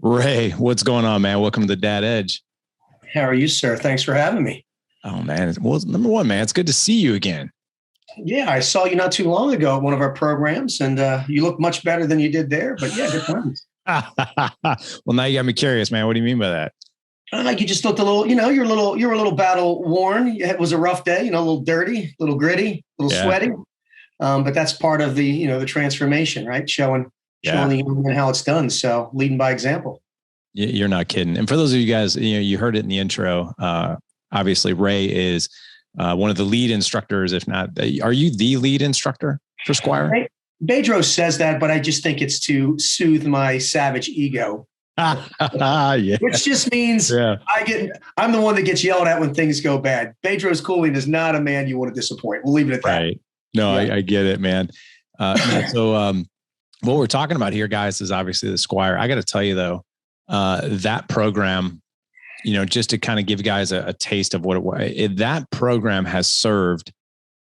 Ray, what's going on, man? Welcome to the Dad Edge. How are you, sir? Thanks for having me. Oh, man. Well, number one, man, it's good to see you again. Yeah, I saw you not too long ago at one of our programs, and you look much better than you did there. But yeah, good times. Well, now you got me curious, man. What do you mean by that? You just looked a little, you're a little battle worn. It was a rough day, a little dirty, a little gritty, a little sweaty. But that's part of the transformation, right? Showing the young man how it's done. So leading by example. You're not kidding. And for those of you guys, you heard it in the intro. Obviously, Ray is one of the lead instructors, if not, are you the lead instructor for Squire? Bedros says that, but I just think it's to soothe my savage ego. Yeah. Which just means I'm the one that gets yelled at when things go bad. Bedros Keuilian is not a man you want to disappoint. We'll leave it at that. Right. No, yeah. I get it, man. So what we're talking about here, guys, is obviously the Squire. I got to tell you, though, that program, just to kind of give guys a taste of what it was, that program has served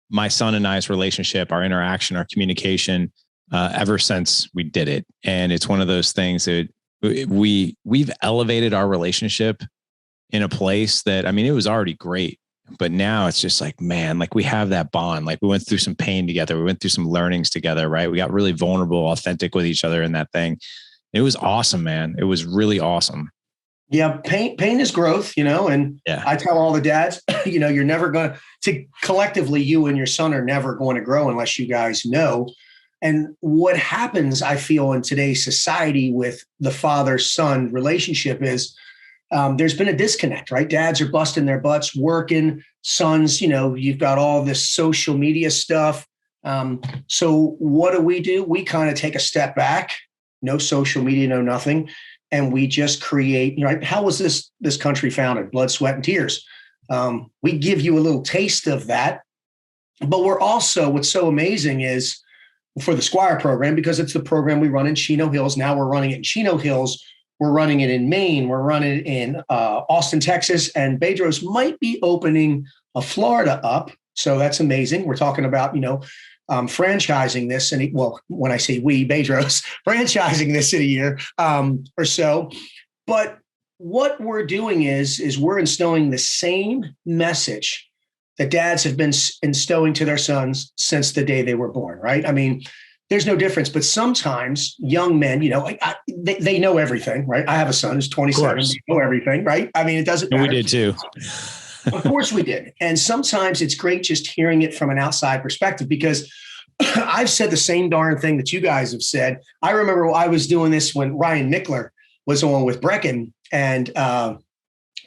my son and I's relationship, our interaction, our communication, ever since we did it. And it's one of those things that we've elevated our relationship in a place that, it was already great, but now it's just like, man, like we have that bond. Like we went through some pain together. We went through some learnings together, right? We got really vulnerable, authentic with each other in that thing. It was awesome, man. It was really awesome. Yeah. Pain is growth, and I tell all the dads, you're never going to collectively, you and your son are never going to grow unless you guys know. And what happens, I feel, in today's society with the father-son relationship is there's been a disconnect, right? Dads are busting their butts, working. Sons, you've got all this social media stuff. So what do? We kind of take a step back, no social media, no nothing. And we just create, right? How was this country founded? Blood, sweat, and tears. We give you a little taste of that. But we're also, what's so amazing is for the Squire program, because it's the program we run in Chino Hills. Now we're running it in Chino Hills. We're running it in Maine. We're running it in Austin, Texas. And Bedros might be opening a Florida up. So that's amazing. We're talking about, franchising this. And when I say we, Bedros, franchising this in a year or so. But what we're doing is we're instilling the same message that dads have been instilling to their sons since the day they were born, right? There's no difference, but sometimes young men, they know everything, right? I have a son who's 27, they know everything, right? It doesn't matter. We did too. Of course we did. And sometimes it's great just hearing it from an outside perspective, because I've said the same darn thing that you guys have said. I remember I was doing this when Ryan Mickler was on with Brecken, and I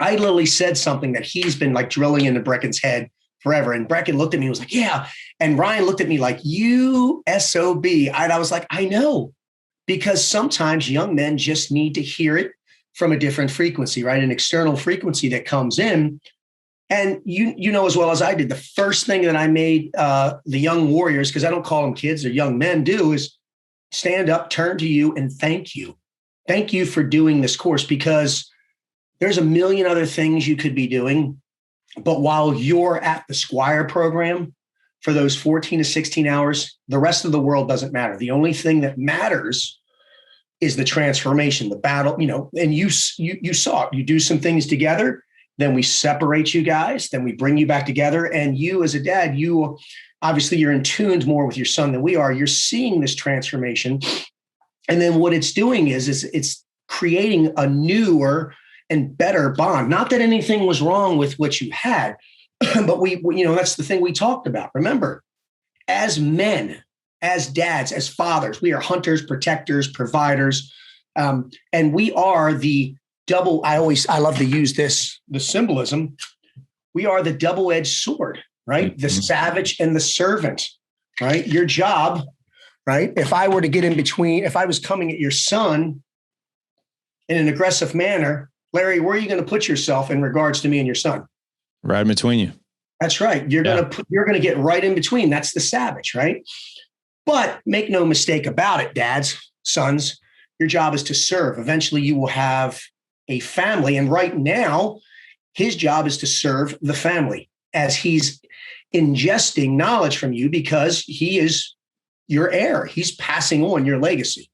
literally said something that he's been like drilling into Brecken's head forever. And Brecken looked at me and was like, yeah. And Ryan looked at me like, you SOB. And I was like, I know, because sometimes young men just need to hear it from a different frequency, right? An external frequency that comes in. And you know as well as I did, the first thing that I made the young warriors, because I don't call them kids, they're young men, do is stand up, turn to you, and thank you. Thank you for doing this course, because there's a million other things you could be doing. But while you're at the Squire program for those 14 to 16 hours, the rest of the world doesn't matter. The only thing that matters is the transformation, the battle, and you saw it. You do some things together, then we separate you guys, then we bring you back together. And you as a dad, you're in tune more with your son than we are. You're seeing this transformation. And then what it's doing is it's creating a newer and better bond. Not that anything was wrong with what you had, but we that's the thing we talked about. Remember, as men, as dads, as fathers, we are hunters, protectors, providers. And we are the double. I love to use the symbolism. We are the double-edged sword, right? Mm-hmm. The savage and the servant, right? Your job, right? If I were to get in between, if I was coming at your son in an aggressive manner, Larry, where are you going to put yourself in regards to me and your son? Right in between you. That's right. You're going to get right in between. That's the savage, right? But make no mistake about it, dads, sons, your job is to serve. Eventually you will have a family. And right now, his job is to serve the family as he's ingesting knowledge from you, because he is your heir. He's passing on your legacy.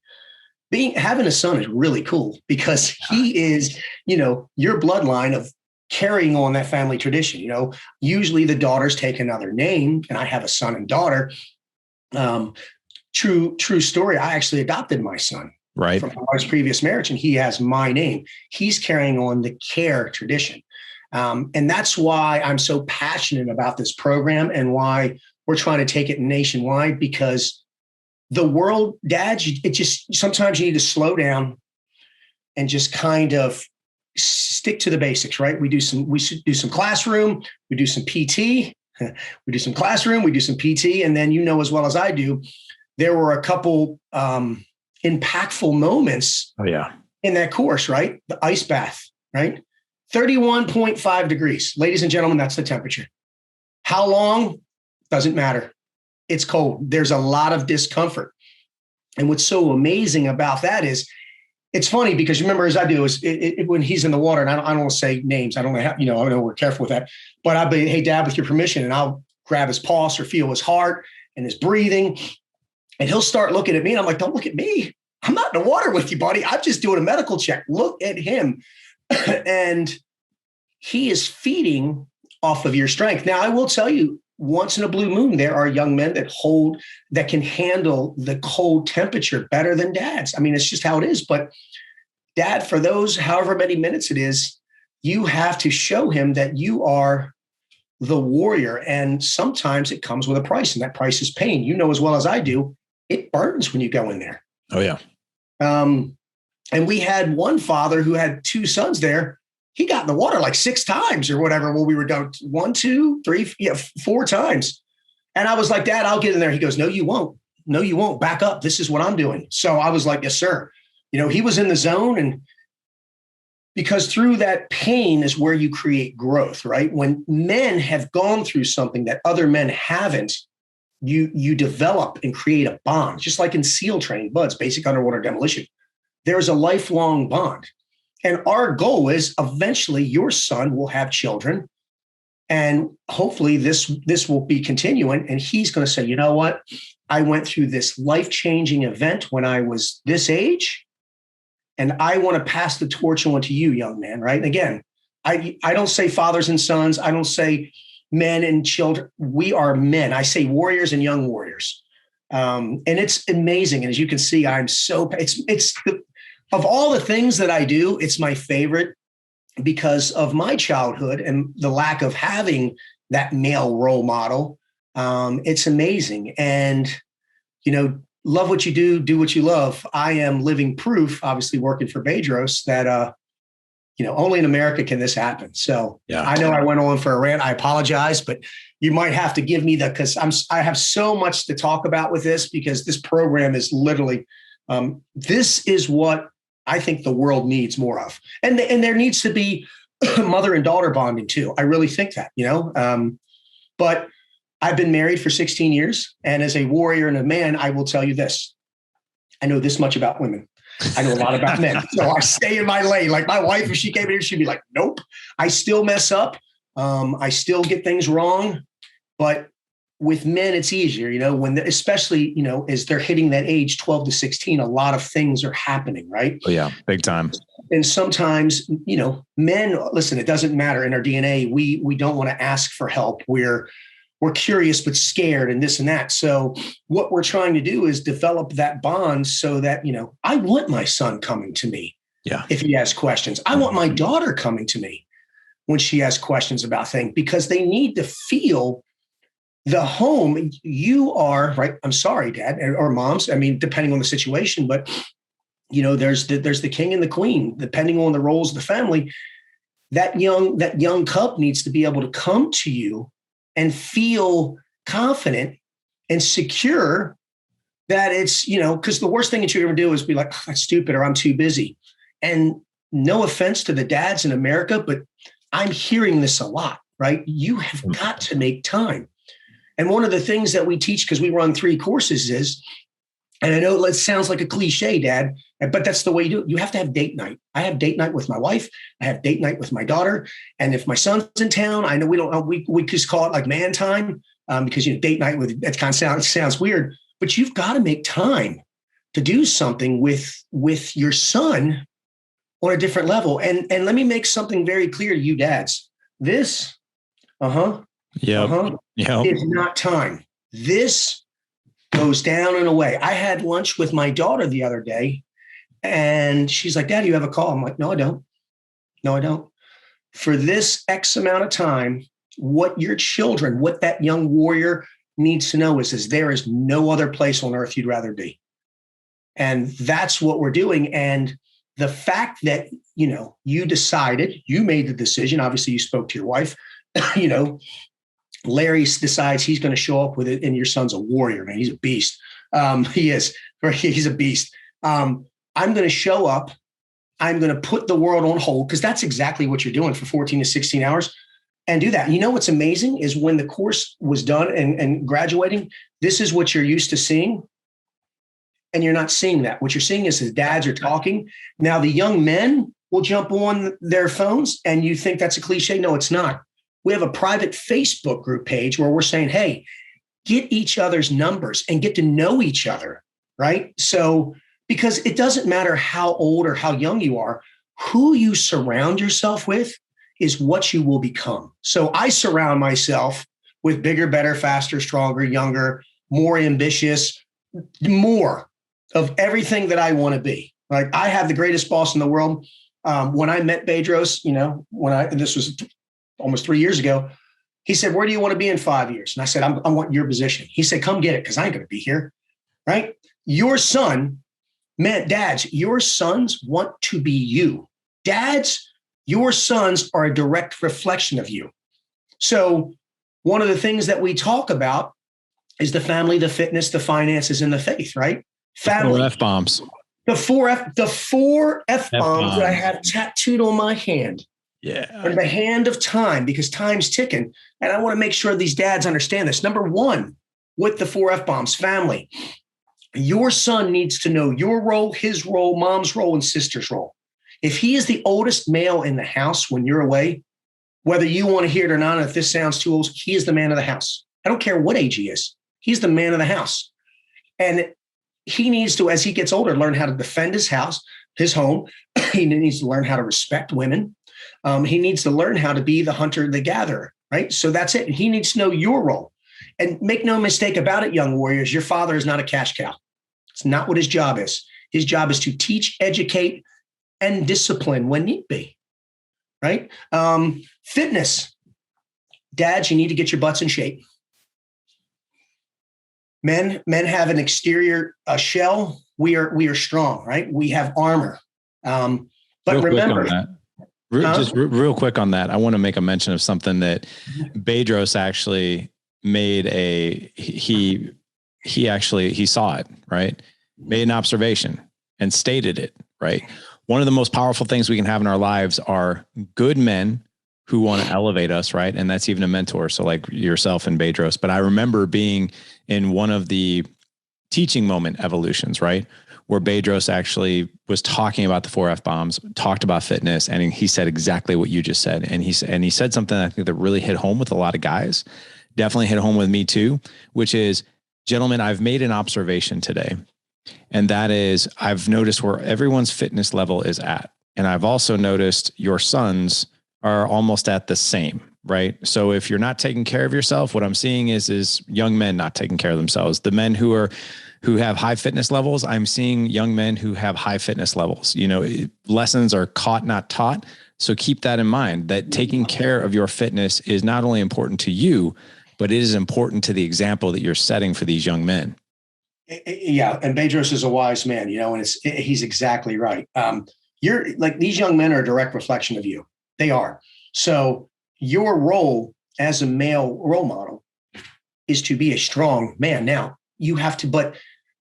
having a son is really cool because he is, your bloodline of carrying on that family tradition. Usually the daughters take another name, and I have a son and daughter. True story. I actually adopted my son from my wife's previous marriage, and he has my name. He's carrying on the care tradition. And that's why I'm so passionate about this program and why we're trying to take it nationwide, because the world, dads, sometimes you need to slow down and just kind of stick to the basics, right? We should do some classroom, we do some PT, we do some classroom, we do some PT. And then, as well as I do, there were a couple impactful moments in that course, right? The ice bath, right? 31.5 degrees. Ladies and gentlemen, that's the temperature. How long? Doesn't matter. It's cold. There's a lot of discomfort. And what's so amazing about that is, it's funny because you remember, as I do, is when he's in the water, and I don't want to say names. I don't know, I know we're careful with that, but I'll be, hey, Dad, with your permission, and I'll grab his pulse or feel his heart and his breathing. And he'll start looking at me, and I'm like, don't look at me. I'm not in the water with you, buddy. I'm just doing a medical check. Look at him. And he is feeding off of your strength. Now, I will tell you, once in a blue moon, there are young men that can handle the cold temperature better than dads. I mean, it's just how it is. But Dad, for those however many minutes it is, you have to show him that you are the warrior. And sometimes it comes with a price, and that price is pain. As well as I do, it burns when you go in there. Oh, yeah. And we had one father who had two sons there. He got in the water like 6 times or whatever when we were done. 1, 2, 3, 4 times. And I was like, Dad, I'll get in there. He goes, no, you won't. No, you won't. Back up. This is what I'm doing. So I was like, yes, sir. He was in the zone. And because through that pain is where you create growth, right? When men have gone through something that other men haven't, you develop and create a bond, just like in SEAL training, BUDS, basic underwater demolition. There's a lifelong bond. And our goal is eventually your son will have children, and hopefully this will be continuing. And he's going to say, you know what? I went through this life-changing event when I was this age, and I want to pass the torch on to you, young man, right? And again, I don't say fathers and sons. I don't say men and children. We are men. I say warriors and young warriors. And it's amazing. And as you can see, I'm so, of all the things that I do, it's my favorite because of my childhood and the lack of having that male role model. It's amazing. And, love what you do what you love. I am living proof, obviously working for Bedros, that, only in America can this happen. So yeah. I know I went on for a rant. I apologize, but you might have to give me because I have so much to talk about with this, because this program is literally, this is what I think the world needs more of. And there needs to be mother and daughter bonding too. I really think that, but I've been married for 16 years. And as a warrior and a man, I will tell you this. I know this much about women. I know a lot about men. So I stay in my lane. Like my wife, if she came in here, she'd be like, nope. I still mess up. I still get things wrong. But with men, it's easier, when especially, as they're hitting that age 12 to 16, a lot of things are happening, right? Oh, yeah. Big time. And sometimes, men, listen, it doesn't matter in our DNA. We don't want to ask for help. We're curious, but scared and this and that. So what we're trying to do is develop that bond so that, I want my son coming to me. Yeah. If he has questions. I want my daughter coming to me when she has questions about things, because they need to feel the home you are, right? I'm sorry, Dad or moms. I mean, depending on the situation, but there's the king and the queen, depending on the roles of the family. That young cub needs to be able to come to you and feel confident and secure that it's, because the worst thing that you ever do is be like, oh, that's stupid, or I'm too busy. And no offense to the dads in America, but I'm hearing this a lot, right? You have got to make time. And one of the things that we teach, because we run 3 courses, is, and I know it sounds like a cliche, Dad, but that's the way you do it. You have to have date night. I have date night with my wife. I have date night with my daughter. And if my son's in town, I know we just call it like man time, because date night with, it kind of sounds weird, but you've got to make time to do something with your son on a different level. And let me make something very clear to you dads. This, Yep. is not time. This goes down and away. I had lunch with my daughter the other day, and she's like, Daddy, you have a call? I'm like, no, I don't. No, I don't. For this X amount of time, what your children, what that young warrior needs to know is there is no other place on earth you'd rather be. And that's what we're doing. And the fact that, you decided, you made the decision, obviously you spoke to your wife, Larry decides he's going to show up with it, and your son's a warrior, man. He's a beast. He is. He's a beast. I'm going to show up. I'm going to put the world on hold, because that's exactly what you're doing for 14 to 16 hours, and do that. You know what's amazing is when the course was done and graduating, this is what you're used to seeing. And you're not seeing that. What you're seeing is his dads are talking. Now the young men will jump on their phones, and you think that's a cliche. No, it's not. We have a private Facebook group page where we're saying, hey, get each other's numbers and get to know each other, right? So, because it doesn't matter how old or how young you are, who you surround yourself with is what you will become. So I surround myself with bigger, better, faster, stronger, younger, more ambitious, more of everything that I want to be. Like, I have the greatest boss in the world. When I met Bedros, this was almost 3 years ago, he said, where do you want to be in 5 years? And I said, I want your position. He said, come get it, because I ain't going to be here, right? Your son, man, dads, your sons want to be you. Dads, your sons are a direct reflection of you. So one of the things that we talk about is the family, the fitness, the finances, and the faith, right? Family. The F-bombs. The four F-bombs that I have tattooed on my hand. Yeah. And the hand of time, because time's ticking. And I want to make sure these dads understand this. Number one, with the 4 F-bombs, family. Your son needs to know your role, his role, mom's role, and sister's role. If he is the oldest male in the house when you're away, whether you want to hear it or not, if this sounds too old, he is the man of the house. I don't care what age he is. He's the man of the house. And he needs to, as he gets older, learn how to defend his house, his home. He needs to learn how to respect women. He needs to learn how to be the hunter, the gatherer, right? So that's it. He needs to know your role. And make no mistake about it, young warriors, your father is not a cash cow. It's not what his job is. His job is to teach, educate, and discipline when need be, right? Fitness. Dads, you need to get your butts in shape. Men have an exterior shell. We are strong, right? We have armor. But remember, just real quick on that, I want to make a mention of something that Bedros actually made he saw it, right? Made an observation and stated it, right? One of the most powerful things we can have in our lives are good men who want to elevate us, right? And that's even a mentor. So like yourself and Bedros. But I remember being in one of the teaching moment evolutions, right? Where Bedros actually was talking about the 4 F-bombs, talked about fitness, and he said exactly what you just said. And he said something I think that really hit home with a lot of guys, definitely hit home with me too, which is, gentlemen, I've made an observation today. And that is, I've noticed where everyone's fitness level is at. And I've also noticed your sons are almost at the same, right? So if you're not taking care of yourself, what I'm seeing is young men not taking care of themselves. The men who have high fitness levels, I'm seeing young men who have high fitness levels. Lessons are caught, not taught. So keep that in mind, that taking care of your fitness is not only important to you, but it is important to the example that you're setting for these young men. Yeah. And Bedros is a wise man, and he's exactly right. You're like, these young men are a direct reflection of you. They are. So your role as a male role model is to be a strong man. Now you have to, but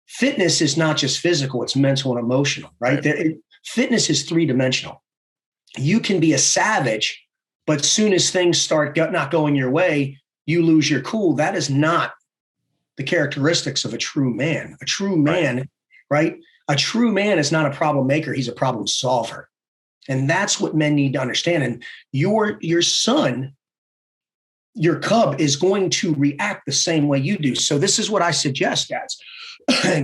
fitness is not just physical, it's mental and emotional, right? Fitness is 3-dimensional. You can be a savage, but soon as things start not going your way, you lose your cool. That is not the characteristics of a true man. A true man, right? A true man is not a problem maker. He's a problem solver. And that's what men need to understand. And your son, your cub, is going to react the same way you do. So this is what I suggest, dads.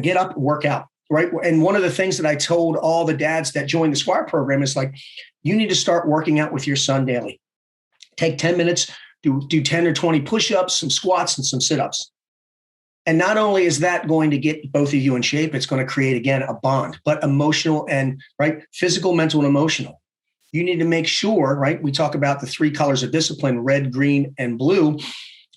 Get up, work out. right? And one of the things that I told all the dads that joined the Squire program is like, you need to start working out with your son daily. Take 10 minutes, do 10 or 20 push-ups, some squats, and some sit-ups. And not only is that going to get both of you in shape, it's going to create, again, a bond, but emotional and physical, mental, and emotional. You need to make sure, right? We talk about the 3 colors of discipline, red, green, and blue.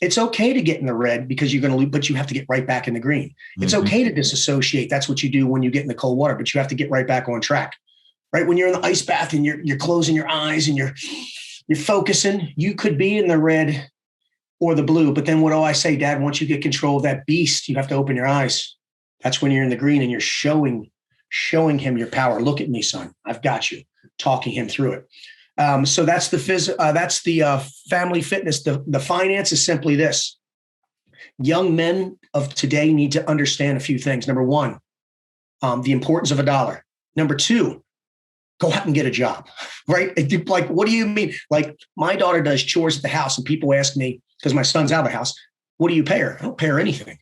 It's okay to get in the red because you're going to lose, but you have to get right back in the green. It's okay to disassociate. That's what you do when you get in the cold water, but you have to get right back on track, right? When you're in the ice bath and you're closing your eyes and you're focusing, you could be in the red or the blue. But then what do I say, Dad? Once you get control of that beast, you have to open your eyes. That's when you're in the green and you're showing him your power. Look at me, son. I've got you. Talking him through it. So that's the family fitness. The finance is simply this. Young men of today need to understand a few things. Number one, the importance of $1. Number two, go out and get a job, right? Like, what do you mean? Like, my daughter does chores at the house and people ask me, because my son's out of the house, what do you pay her? I don't pay her anything,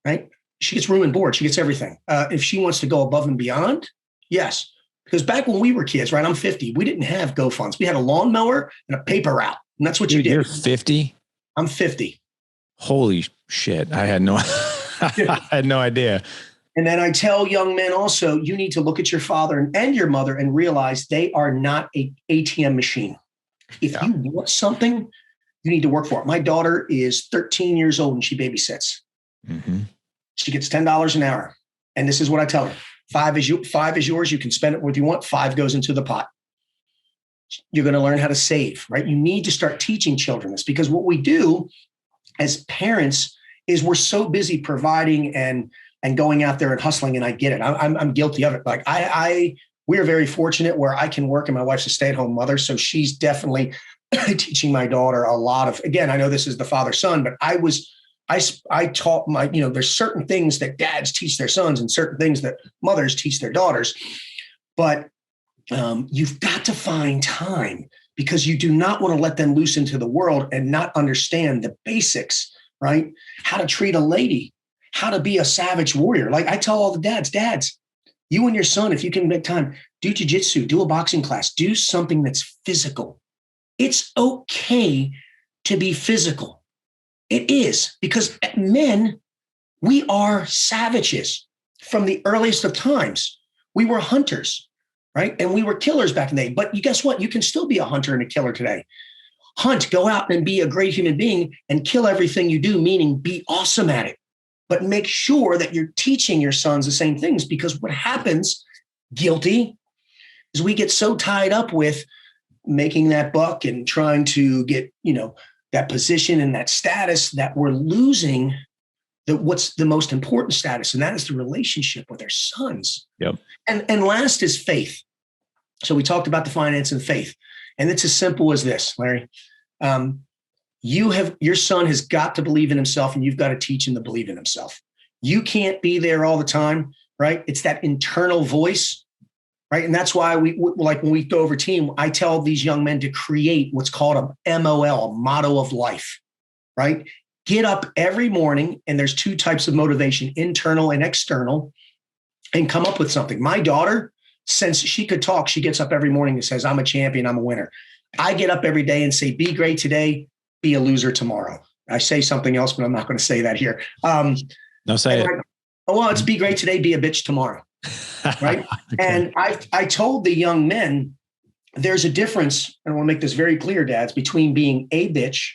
right? She gets room and board. She gets everything. If she wants to go above and beyond, yes. Because back when we were kids, right? I'm 50. We didn't have GoFunds. We had a lawnmower and a paper route. And that's what you did. You're 50? I'm 50. Holy shit. I had no idea. And then I tell young men also, you need to look at your father and your mother and realize they are not an ATM machine. If you want something, you need to work for it. My daughter is 13 years old and she babysits. Mm-hmm. She gets $10 an hour. And this is what I tell her. 5 is yours. You can spend it where you want. 5 goes into the pot. You're going to learn how to save, right? You need to start teaching children this, because what we do as parents is we're so busy providing and going out there and hustling. And I get it. I'm guilty of it. Like we are very fortunate where I can work and my wife's a stay-at-home mother. So she's definitely teaching my daughter a lot of, again, I know this is the father-son, but I taught there's certain things that dads teach their sons and certain things that mothers teach their daughters. But you've got to find time, because you do not want to let them loose into the world and not understand the basics, right? How to treat a lady, how to be a savage warrior. Like I tell all the dads, you and your son, if you can make time, do jujitsu, do a boxing class, do something that's physical. It's okay to be physical. It is, because men, we are savages from the earliest of times. We were hunters, right? And we were killers back in the day. But guess what? You can still be a hunter and a killer today. Hunt, go out and be a great human being and kill everything you do, meaning be awesome at it. But make sure that you're teaching your sons the same things, because what happens, guilty, is we get so tied up with making that buck and trying to get, that position and that status that we're losing what's the most important status, and that is the relationship with our sons. Yep. And last is faith. So we talked about the finance and faith, and it's as simple as this, Larry. Your son has got to believe in himself, and you've got to teach him to believe in himself. You can't be there all the time, right? It's that internal voice, right? And that's why like when we go over team, I tell these young men to create what's called a MOL, a motto of life, right? Get up every morning, and there's 2 types of motivation, internal and external, and come up with something. My daughter, since she could talk, she gets up every morning and says, I'm a champion, I'm a winner. I get up every day and say, be great today, be a loser tomorrow. I say something else, but I'm not going to say that here. No, say it. Well, it's be great today, be a bitch tomorrow. Right. Okay. And I told the young men, there's a difference, and I want to make this very clear, dads, between being a bitch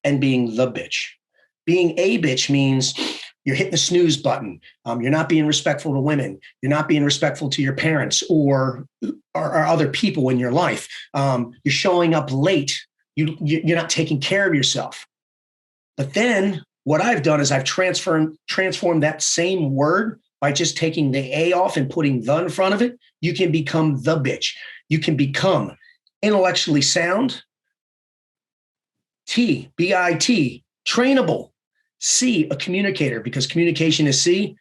and being the bitch. Being a bitch means you're hitting the snooze button. You're not being respectful to women. You're not being respectful to your parents or other people in your life. You're showing up late. You're not taking care of yourself. But then what I've done is I've transformed that same word by just taking the A off and putting the in front of it. You can become the bitch. You can become intellectually sound, T, B-I-T, trainable, C, a communicator, because communication is C.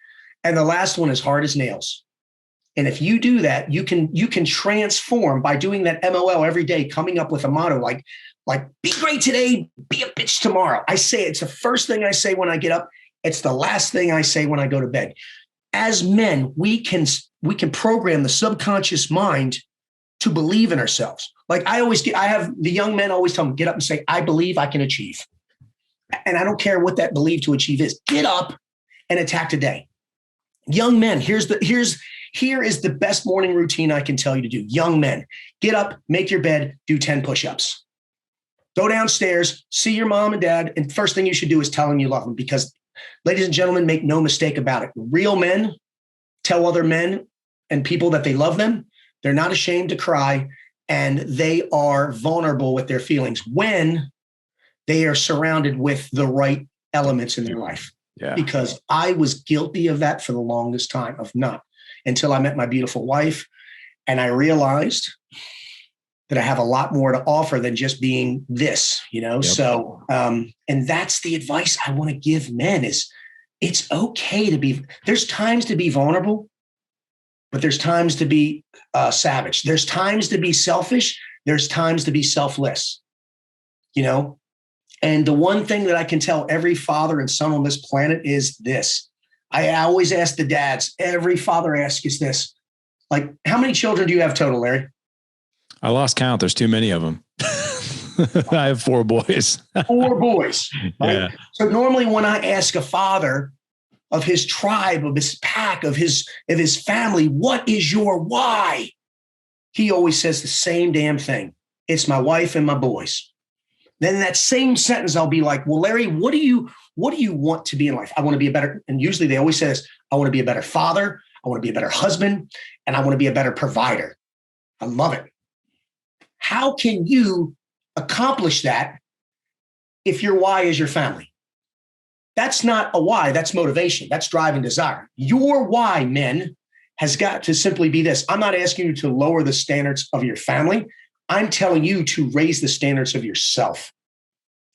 And the last one is hard as nails. And if you do that, you can transform by doing that MOL every day, coming up with a motto like be great today, be a bitch tomorrow. I say it's the first thing I say when I get up. It's the last thing I say when I go to bed. as men, we can program the subconscious mind to believe in ourselves. Like I have the young men always tell them, get up and say, I believe I can achieve. And I don't care what that believe to achieve is. Get up and attack today. Young men, here is the best morning routine I can tell you to do. Young men, get up, make your bed, do 10 push-ups. Go downstairs, see your mom and dad, and first thing you should do is tell them you love them, because, ladies and gentlemen, make no mistake about it. Real men tell other men and people that they love them. They're not ashamed to cry, and they are vulnerable with their feelings when they are surrounded with the right elements in their life. Yeah. Because I was guilty of that for the longest time, of not, until I met my beautiful wife, and I realized that I have a lot more to offer than just being this, Yep. So, and that's the advice I want to give men is it's okay there's times to be vulnerable, but there's times to be savage. There's times to be selfish. There's times to be selfless, And the one thing that I can tell every father and son on this planet is this. I always ask the dads, every father asks is this, like, how many children do you have total, Larry? I lost count. There's too many of them. I have 4 boys. 4 boys. Right? Yeah. So normally when I ask a father of his tribe, of his pack, of his family, what is your why? He always says the same damn thing. It's my wife and my boys. Then in that same sentence, I'll be like, well, Larry, what do you want to be in life? I want to be a better, and usually they always say this, I want to be a better father. I want to be a better husband, and I want to be a better provider. I love it. How can you accomplish that if your why is your family? That's not a why. That's motivation. That's drive and desire. Your why, men, has got to simply be this. I'm not asking you to lower the standards of your family. I'm telling you to raise the standards of yourself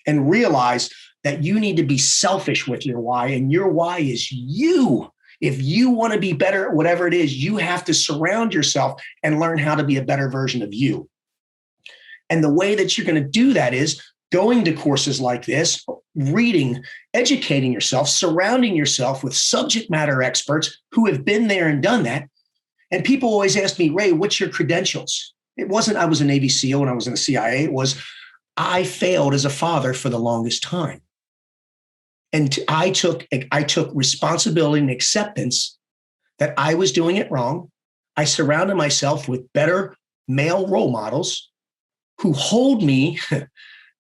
and realize that you need to be selfish with your why, and your why is you. If you want to be better at whatever it is, you have to surround yourself and learn how to be a better version of you. And the way that you're going to do that is going to courses like this, reading, educating yourself, surrounding yourself with subject matter experts who have been there and done that. And people always ask me, Ray, what's your credentials? It wasn't I was a Navy SEAL and I was in the CIA. It was I failed as a father for the longest time. And I took responsibility and acceptance that I was doing it wrong. I surrounded myself with better male role models who hold me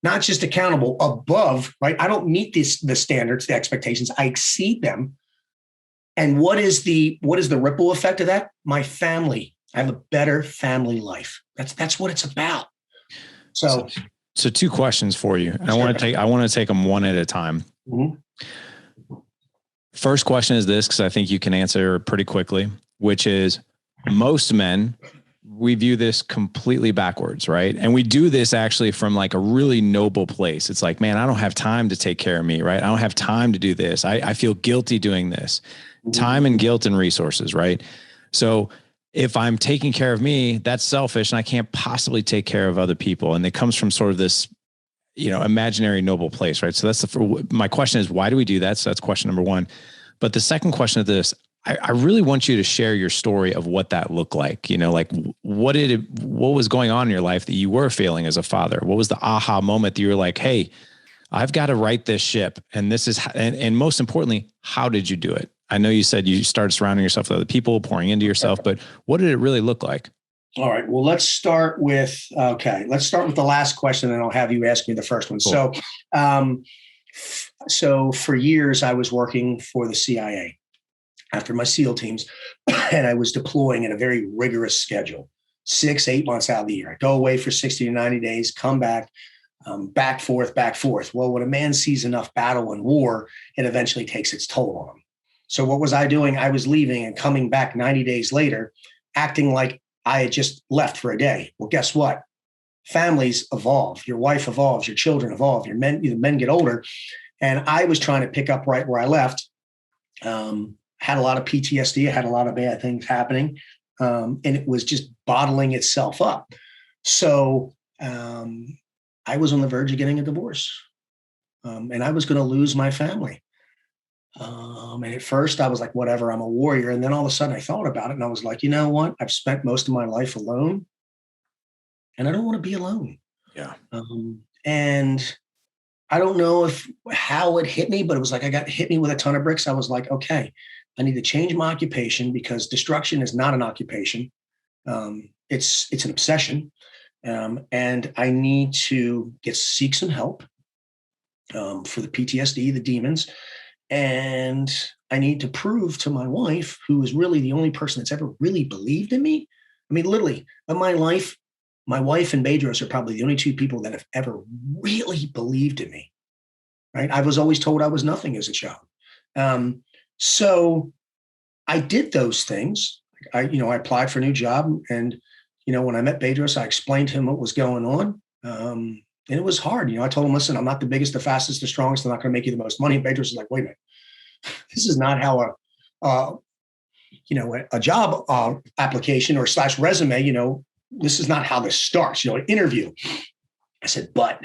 not just accountable, above, right? I don't meet the standards, the expectations. I exceed them. And what is the ripple effect of that? My family. I have a better family life. That's what it's about. So 2 questions for you. Sure. I want to take them one at a time. Mm-hmm. First question is this, because I think you can answer pretty quickly, which is most men, we view this completely backwards, right? And we do this actually from like a really noble place. It's like, man, I don't have time to take care of me, right? I don't have time to do this. I feel guilty doing this. Mm-hmm. Time and guilt and resources, right? So if I'm taking care of me, that's selfish and I can't possibly take care of other people. And it comes from sort of this, imaginary noble place, right? So my question is, why do we do that? So that's question number 1. But the second question of this, I really want you to share your story of what that looked like. Like what was going on in your life that you were failing as a father? What was the aha moment that you were like, hey, I've got to right this ship. And this is, and most importantly, how did you do it? I know you said you started surrounding yourself with other people, pouring into yourself, but what did it really look like? All right. Well, let's start with the last question, and I'll have you ask me the first one. Cool. So for years I was working for the CIA after my SEAL teams, and I was deploying in a very rigorous schedule, 6-8 months out of the year. I go away for 60 to 90 days, come back, back, forth. Well, when a man sees enough battle and war, it eventually takes its toll on him. So what was I doing? I was leaving and coming back 90 days later, acting like I had just left for a day. Well, guess what? Families evolve. Your wife evolves. Your children evolve. The men get older. And I was trying to pick up right where I left. Had a lot of PTSD. I had a lot of bad things happening. And it was just bottling itself up. So I was on the verge of getting a divorce. And I was going to lose my family. And at first I was like, whatever, I'm a warrior. And then all of a sudden I thought about it and I was like, you know what? I've spent most of my life alone and I don't want to be alone. Yeah. And I don't know how it hit me, but it was like hit me with a ton of bricks. I was like, okay, I need to change my occupation because destruction is not an occupation. It's an obsession. And I need to seek some help for the PTSD, the demons. And I need to prove to my wife, who is really the only person that's ever really believed in me. I mean, literally, in my life, my wife and Bedros are probably the only two people that have ever really believed in me. Right? I was always told I was nothing as a child. So I did those things. I applied for a new job, and when I met Bedros, I explained to him what was going on. And it was hard. I told him, listen, I'm not the biggest, the fastest, the strongest. I'm not going to make you the most money. And Bedros is like, wait a minute. This is not how a job application or / resume, this is not how this starts, an interview. I said, but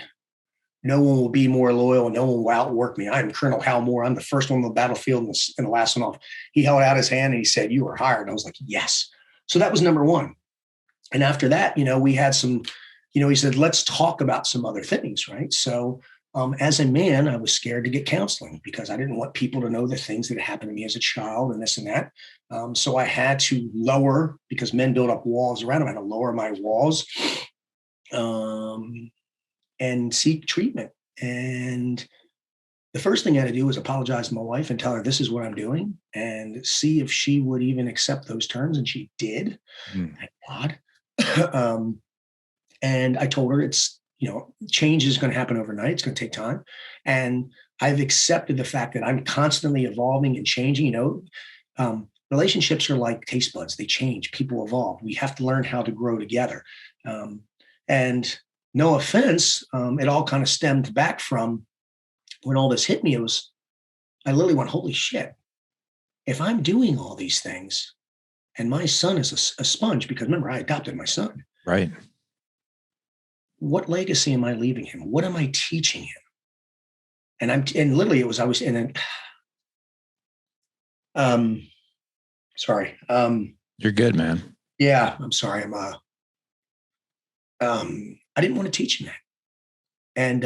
no one will be more loyal and no one will outwork me. I'm Colonel Hal Moore. I'm the first one on the battlefield and the last one off. He held out his hand and he said, you are hired. And I was like, yes. So that was number one. And after that, we had some, he said, let's talk about some other things, right? So as a man, I was scared to get counseling because I didn't want people to know the things that happened to me as a child and this and that. So I had to lower, because men build up walls around them. I had to lower my walls and seek treatment. And the first thing I had to do was apologize to my wife and tell her this is what I'm doing and see if she would even accept those terms. And she did. Thank God. And I told her it's, change is going to happen overnight. It's going to take time. And I've accepted the fact that I'm constantly evolving and changing. Relationships are like taste buds. They change. People evolve. We have to learn how to grow together. And no offense, it all kind of stemmed back from when all this hit me. I literally went, holy shit. If I'm doing all these things and my son is a sponge, because remember, I adopted my son. Right. What legacy am I leaving him? What am I teaching him? And literally it was, sorry. You're good, man. Yeah, I'm sorry. I didn't want to teach him that. And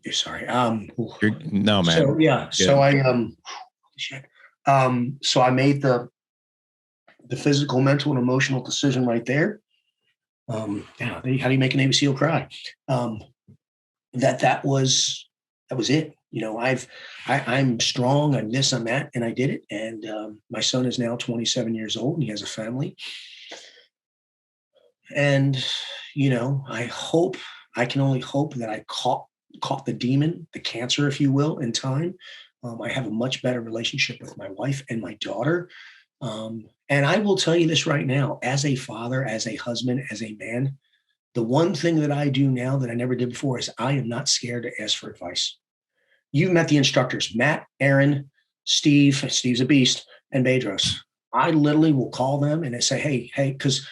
you're sorry. No, man. So yeah. Good. So I made the physical, mental, and emotional decision right there. How do you make a Navy SEAL cry? That was it. I'm strong. I'm this, I'm that, and I did it. And my son is now 27 years old, and he has a family. And I can only hope that I caught the demon, the cancer, if you will, in time. I have a much better relationship with my wife and my daughter. And I will tell you this right now, as a father, as a husband, as a man, the one thing that I do now that I never did before is I am not scared to ask for advice. You've met the instructors, Matt, Aaron, Steve's a beast, and Bedros. I literally will call them and I say, hey, because,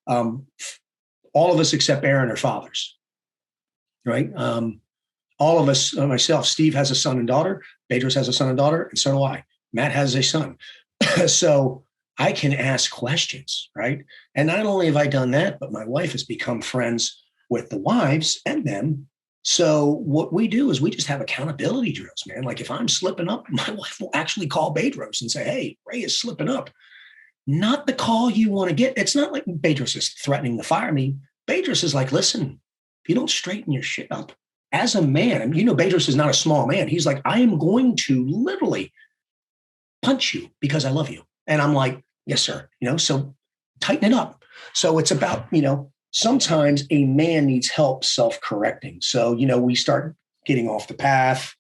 all of us except Aaron are fathers, right? All of us, myself, Steve has a son and daughter, Bedros has a son and daughter, and so do I. Matt has a son. So I can ask questions, right? And not only have I done that, but my wife has become friends with the wives and them. So what we do is we just have accountability drills, man. Like if I'm slipping up, my wife will actually call Bedros and say, hey, Ray is slipping up. Not the call you want to get. It's not like Bedros is threatening to fire me. Bedros is like, listen, if you don't straighten your shit up as a man, Bedros is not a small man. He's like, I am going to literally punch you because I love you. And I'm like, yes, sir. So tighten it up. So it's about, sometimes a man needs help self-correcting. So, we start getting off the path.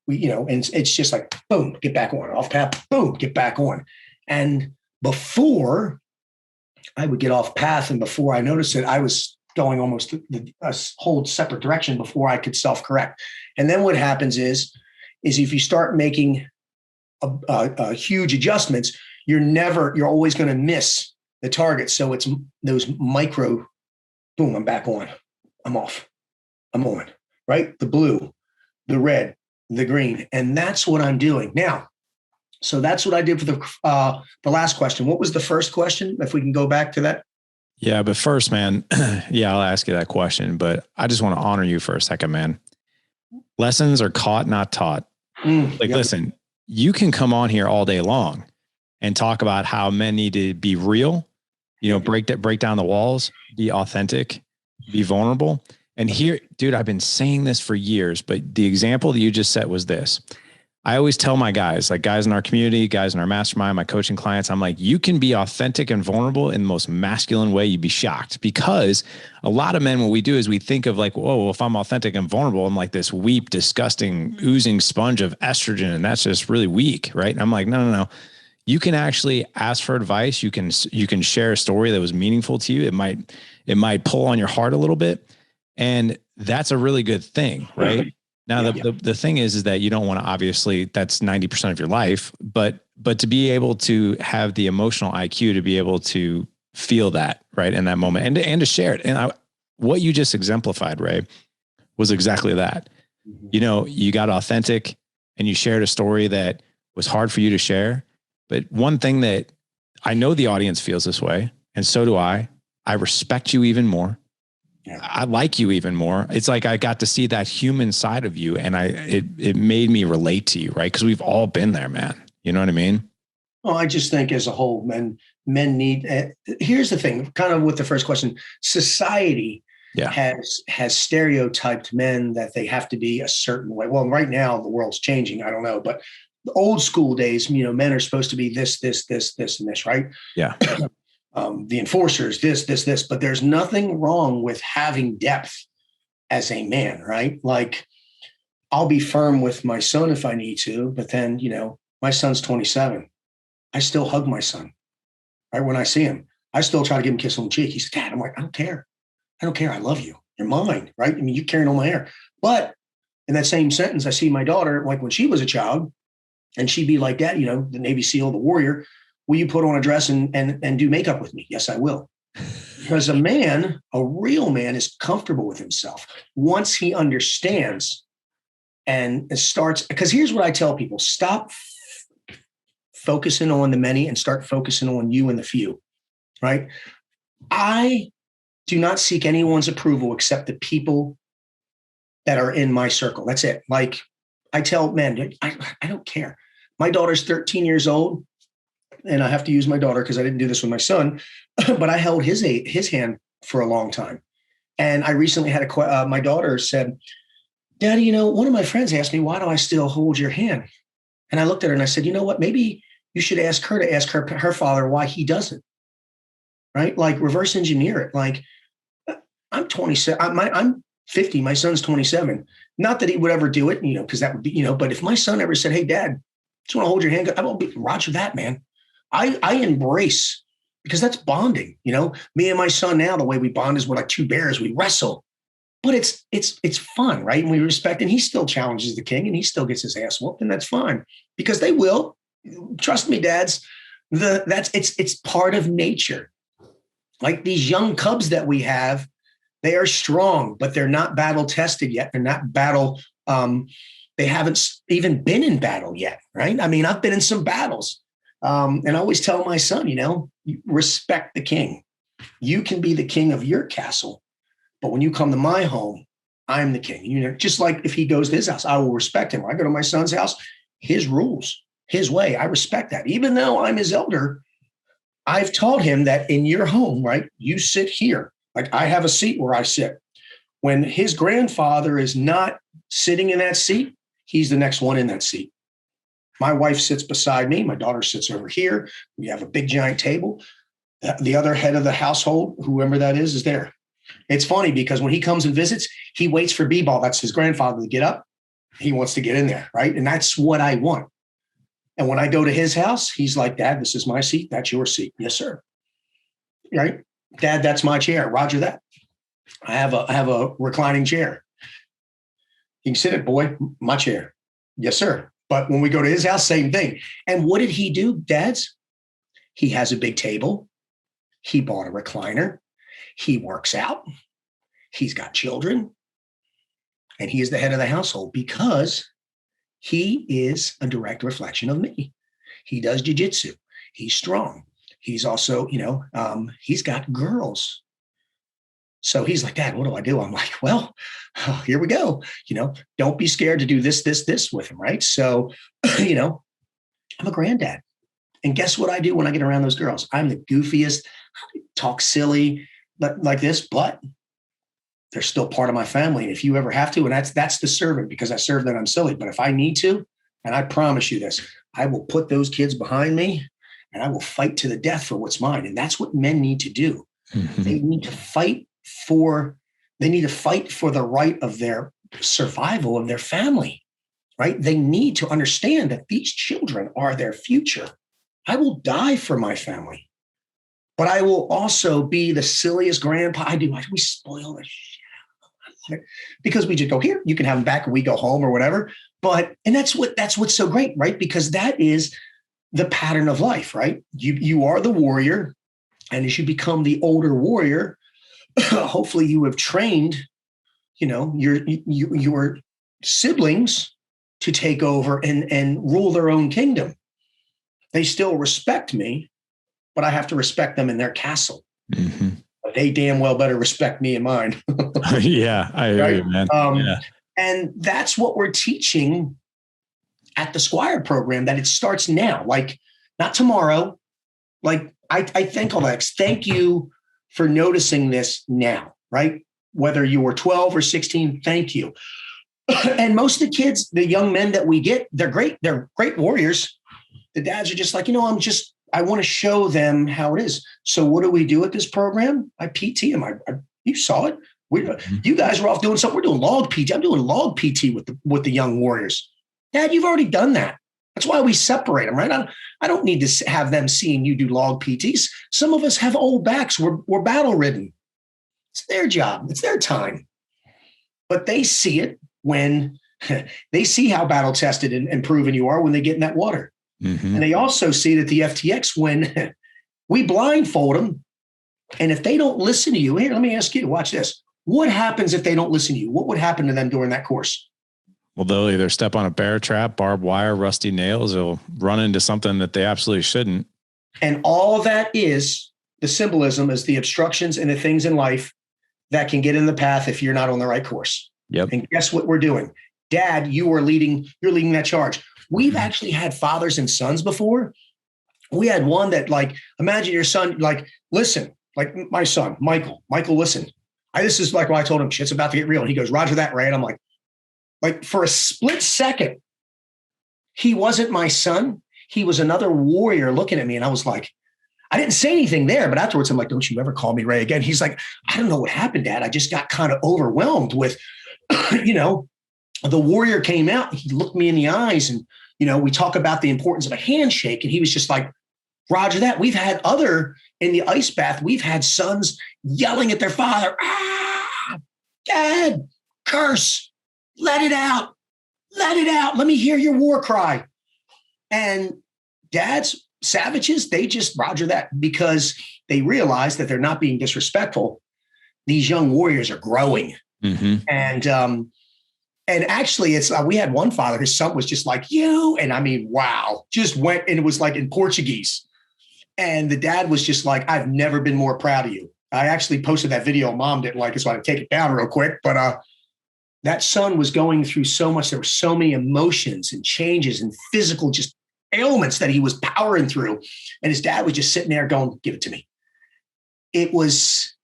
And it's just like, boom, get back on. Off path, boom, get back on. And before I would get off path and before I noticed it, I was going almost a whole separate direction before I could self-correct. And then what happens is if you start making a huge adjustments, you're always going to miss the target. So it's those micro, boom, I'm back on, I'm off, I'm on, right? The blue, the red, the green. And that's what I'm doing now. So that's what I did for the last question. What was the first question? If we can go back to that. Yeah. But first, man, yeah, I'll ask you that question, but I just want to honor you for a second, man. Lessons are caught, not taught. Listen, you can come on here all day long and talk about how men need to be real, break down the walls, be authentic, be vulnerable. And here, dude, I've been saying this for years, but the example that you just set was this. I always tell my guys, like guys in our community, guys in our mastermind, my coaching clients, I'm like, you can be authentic and vulnerable in the most masculine way. You'd be shocked, because a lot of men, what we do is we think of like, whoa, well, if I'm authentic and vulnerable, I'm like this weak, disgusting, oozing sponge of estrogen. And that's just really weak. Right. And I'm like, no. You can actually ask for advice. You can share a story that was meaningful to you. It might pull on your heart a little bit. And that's a really good thing. Right. Now, the thing is that you don't want to, obviously that's 90% of your life, but to be able to have the emotional IQ to be able to feel that right in that moment and to share it. And what you just exemplified, Ray, was exactly that. You got authentic and you shared a story that was hard for you to share. But one thing that I know the audience feels this way, and so do I respect you even more. Yeah. I like you even more. It's like I got to see that human side of you, and it made me relate to you, right? Because we've all been there, man. You know what I mean? Well, I just think as a whole, men need. Here's the thing, kind of with the first question: society has stereotyped men that they have to be a certain way. Well, right now the world's changing. I don't know, but the old school days, men are supposed to be this, and this, right? Yeah. The enforcers, this, but there's nothing wrong with having depth as a man, right? Like, I'll be firm with my son if I need to, but then, my son's 27. I still hug my son, right? When I see him, I still try to give him a kiss on the cheek. He said, Dad, I'm like, I don't care. I love you. You're mine, right? I mean, you're carrying all my hair. But in that same sentence, I see my daughter, like when she was a child, and she'd be like, Dad, the Navy SEAL, the warrior, will you put on a dress and do makeup with me? Yes, I will. Because a real man is comfortable with himself once he understands and starts. Because here's what I tell people: stop focusing on the many and start focusing on you and the few, right? I do not seek anyone's approval except the people that are in my circle. That's it. Like I tell men, I don't care. My daughter's 13 years old. And I have to use my daughter because I didn't do this with my son, but I held his hand for a long time. And I recently had my daughter said, Daddy, one of my friends asked me, why do I still hold your hand? And I looked at her and I said, you know what? Maybe you should ask her to ask her father why he doesn't, right? Like reverse engineer it. Like I'm 27, I'm 50, my son's 27. Not that he would ever do it, because that would be, but if my son ever said, hey, Dad, just want to hold your hand, I won't be roger that, man. I embrace, because that's bonding. Me and my son now, the way we bond is we're like two bears. We wrestle, but it's fun, right? And we respect, and he still challenges the king, and he still gets his ass whooped, and that's fine because they will. Trust me, dads. It's part of nature. Like these young cubs that we have, they are strong, but they're not battle tested yet. They're not battle. They haven't even been in battle yet, right? I mean, I've been in some battles. And I always tell my son, respect the king. You can be the king of your castle, but when you come to my home, I'm the king. Just like if he goes to his house, I will respect him. When I go to my son's house, his rules, his way, I respect that. Even though I'm his elder, I've taught him that in your home, right, you sit here. Like I have a seat where I sit. When his grandfather is not sitting in that seat, he's the next one in that seat. My wife sits beside me. My daughter sits over here. We have a big giant table. The other head of the household, whoever that is there. It's funny because when he comes and visits, he waits for B-ball. That's his grandfather to get up. He wants to get in there, right? And that's what I want. And when I go to his house, he's like, Dad, this is my seat. That's your seat. Yes, sir. Right? Dad, that's my chair. Roger that. I have a reclining chair. You can sit it, boy. My chair. Yes, sir. But when we go to his house, same thing. And what did he do, dads? He has a big table. He bought a recliner. He works out. He's got children. And he is the head of the household because he is a direct reflection of me. He does jujitsu. He's strong. He's also, he's got girls. So he's like, Dad, what do I do? I'm like, well, here we go. Don't be scared to do this with him. Right. So, I'm a granddad. And guess what I do when I get around those girls? I'm the goofiest, talk silly like this, but they're still part of my family. And if you ever have to, and that's the servant, because I serve that I'm silly, but if I need to, and I promise you this, I will put those kids behind me and I will fight to the death for what's mine. And that's what men need to do. Mm-hmm. They need to fight for the right of their survival of their family, right? They need to understand that these children are their future. I will die for my family, but I will also be the silliest grandpa I do. We spoil the shit because we just go, here, you can have them back and we go home or whatever. And that's what's so great, right? Because that is the pattern of life, right? You are the warrior. And as you become the older warrior, hopefully you have trained, your siblings to take over and rule their own kingdom. They still respect me, but I have to respect them in their castle. Mm-hmm. But they damn well better respect me in mine. Yeah, I agree, man. Yeah. And that's what we're teaching at the Squire program, that it starts now, like not tomorrow. Like I thank Alex. Thank you for noticing this now, right? Whether you were 12 or 16, thank you. And most of the kids, the young men that we get, they're great. They're great warriors. The dads are just like, I want to show them how it is. So what do we do at this program? I PT them. You saw it. You guys were off doing something. We're doing log PT. I'm doing log PT with the young warriors. Dad, you've already done that. That's why we separate them, right? I don't need to have them seeing you do log PTs. Some of us have old backs. We're battle ridden. It's their job. It's their time. But they see it when they see how battle tested and proven you are when they get in that water. Mm-hmm. And they also see it at the FTX when we blindfold them. And if they don't listen to you, here, let me ask you, watch this. What happens if they don't listen to you? What would happen to them during that course? Well, they'll either step on a bear trap, barbed wire, rusty nails, they'll run into something that they absolutely shouldn't. And all that is the symbolism is the obstructions and the things in life that can get in the path if you're not on the right course. Yep. And guess what we're doing? Dad, you're leading that charge. We've actually had fathers and sons before. We had one that, like, imagine your son, like, listen, like my son, Michael, listen. This is like what I told him, shit's about to get real. And he goes, Roger that, Ray. And I'm like for a split second, he wasn't my son. He was another warrior looking at me. And I was like, I didn't say anything there, but afterwards I'm like, don't you ever call me Ray again. He's like, I don't know what happened, Dad. I just got kind of overwhelmed with, the warrior came out. He looked me in the eyes and, we talk about the importance of a handshake. And he was just like, Roger that. We've had in the ice bath, we've had sons yelling at their father, Dad, curse, let it out. Let me hear your war cry. And dads, savages, they just Roger that because they realize that they're not being disrespectful. These young warriors are growing. Mm-hmm. And actually we had one father, his son was just like, you, and I mean, wow, just went, and it was like in Portuguese. And the dad was just like, I've never been more proud of you. I actually posted that video. Mom didn't like it, so I had to take it down real quick. But that son was going through so much. There were so many emotions and changes and physical just ailments that he was powering through. And his dad was just sitting there going, give it to me. It was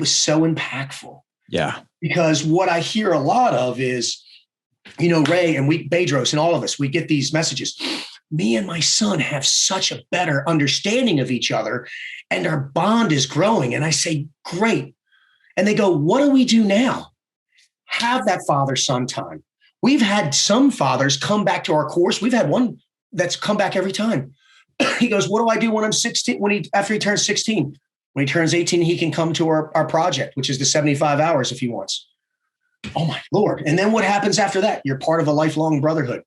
so impactful. Yeah. Because what I hear a lot of is, Ray and Bedros and all of us, we get these messages. Me and my son have such a better understanding of each other and our bond is growing. And I say, great. And they go, what do we do now? Have that father-son time. We've had some fathers come back to our course. We've had one that's come back every time. He goes, what do I do when I'm 16? After he turns 16, when he turns 18, he can come to our project, which is the 75 hours if he wants. Oh my Lord. And then what happens after that? You're part of a lifelong brotherhood.